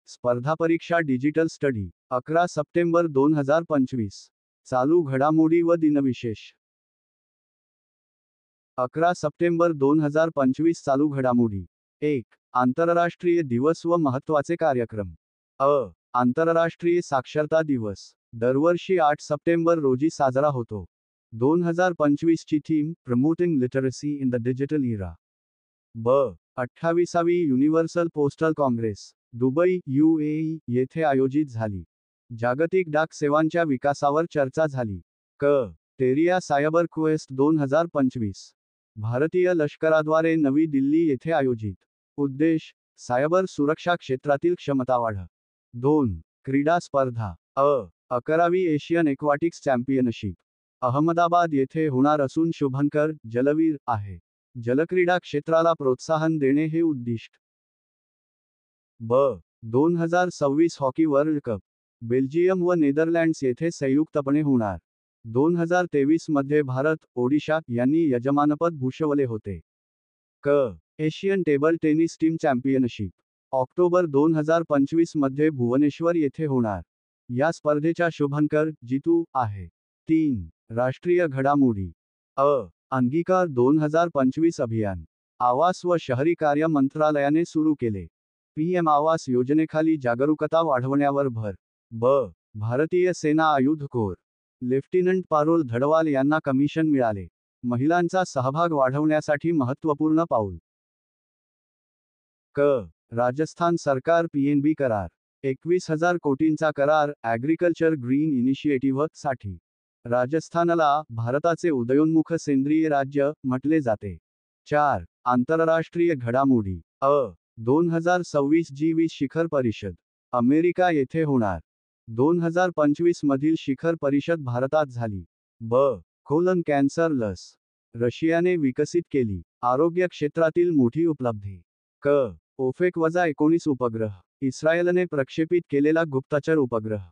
स्पर्धा परीक्षा digital study 11 September 2025. चालू घडामोडी व दिनविशेष. 11 सप्टेंबर 2025 चालू घडामोडी. 1. आंतरराष्ट्रीय दिवस व महत्त्वाचे कार्यक्रम. आंतरराष्ट्रीय साक्षरता दिवस दरवर्षी 8 सप्टेंबर रोजी साजरा होतो. 2025 ची theme promoting literacy in the digital era. 28वी universal postal congress Dubai UAE येथे आयोजित झाली. जागतिक डाक सेवांच्या विकासावर चर्चा झाली. टेरिया सायबर क्वेस्ट 2025 भारतीय लष्कराद्वारे नवी दिल्ली येथे आयोजित. उद्देश सायबर सुरक्षा क्षेत्रातील क्षमता वाढ. 2. क्रीडा स्पर्धा. 11वी एशियन एक्वाटिक्स चॅम्पियनशिप अहमदाबाद येथे होणार असून शुभंकर जलवीर आहे. जलक्रीडा क्षेत्राला प्रोत्साहन देणे हे उद्दिष्ट. 2026 हॉकी वर्ल्ड कप बेल्जियम व नेदरलँड्स येथे संयुक्तपणे होणार. 2023 मध्ये भारत, ओडिशा यांनी यजमानपद भूषवले होते. Asian table tennis team championship October 2025 मध्ये भुवनेश्वर येथे होणार. या स्पर्धेच्या शुभंकर जितू आहे. 3. राष्ट्रीय घडामोडी. अंगीकार 2025 अभियान आवास व शहरी कार्य मंत्रालयाने सुरू केले. PM आवास योजनेखाली जागरूकता वाढवण्यावर भर. भारतीय सेना आयुध कोर लेफ्टिनंट पारोल धडवाल यांना कमिशन मिळाले. महिलांचा सहभाग वाढवण्यासाठी महत्त्वपूर्ण पाऊल. राजस्थान सरकार PNB करार 21,000 कोटींचा करार ॲग्रिकल्चर ग्रीन इनिशिएटिव्ह साठी. राजस्थानला भारताचे उदयोन्मुख सेंद्रिय राज्य म्हटले जाते. 4. आंतरराष्ट्रीय घडामोडी. 2026 G20 शिखर परिषद अमेरिका येथे होणार. 2025 मधील शिखर परिषद भारतात झाली. कोलन कॅन्सर लस रशियाने विकसित केली. आरोग्य क्षेत्रातील मोठी उपलब्धी. OPEC-19 उपग्रह इस्रायलने प्रक्षेपित केलेला गुप्तचर उपग्रह.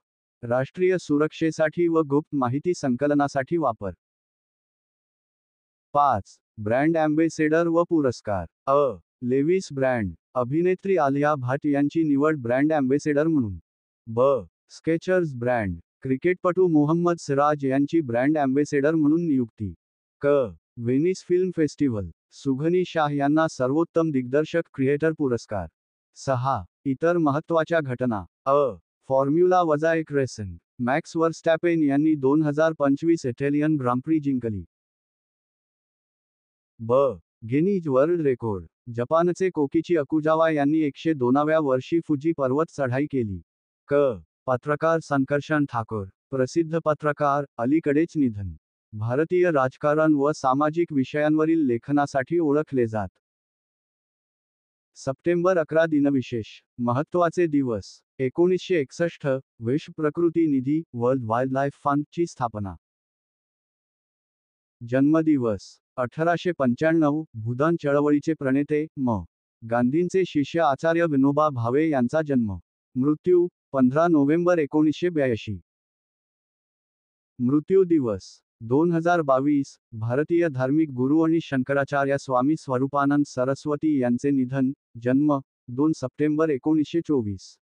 राष्ट्रीय सुरक्षेसाठी व गुप्त माहिती संकलनासाठी वापर. 5. ब्रँड ॲम्बेसेडर व पुरस्कार. लेविस ब्रँड अभिनेत्री आलिया भट यांची निवड ब्रँड ॲम्बेसेडर म्हणून. स्केचर्स ब्रँड क्रिकेटपटू मोहम्मद सिराज यांची ब्रँड ॲम्बेसेडर म्हणून नियुक्ती. व्हेनिस फिल्म फेस्टिव्हल सुघनी शाह यांना सर्वोत्तम दिग्दर्शक क्रिएटर पुरस्कार. 6. इतर महत्त्वाच्या घटना. फॉर्म्युला -1 रेसिंग मॅक्स वर्स्टॅपेन यांनी 2025 इटालियन ग्रांप्री जिंकली. गिनीज वर्ल्ड रेकॉर्ड जपानचे कोकिची अकुजावा यांनी 102व्या वर्षी फुजी पर्वत चढाई केली. पत्रकार संकर्षण ठाकूर प्रसिद्ध पत्रकार अलीकडेच निधन. भारतीय राजकारण व सामाजिक विषयांवरील लेखनासाठी ओळखले जात. सप्टेंबर 11 दिनविशेष महत्त्वाचे दिवस. 1961 विश्व प्रकृती निधी वर्ल्ड वाईल्डलाईफ फंड ची स्थापना. जन्मदिवस 1895 भूदान चळवळीचे प्रणेते गांधींचे शिष्य आचार्य विनोबा भावे यांचा जन्म. मृत्यू 15 नोव्हेंबर 1982. मृत्यू दिवस 2022 भारतीय धार्मिक गुरु आणि शंकराचार्य स्वामी स्वरूपानंद सरस्वती यांचे निधन. जन्म 2 सप्टेंबर 1924.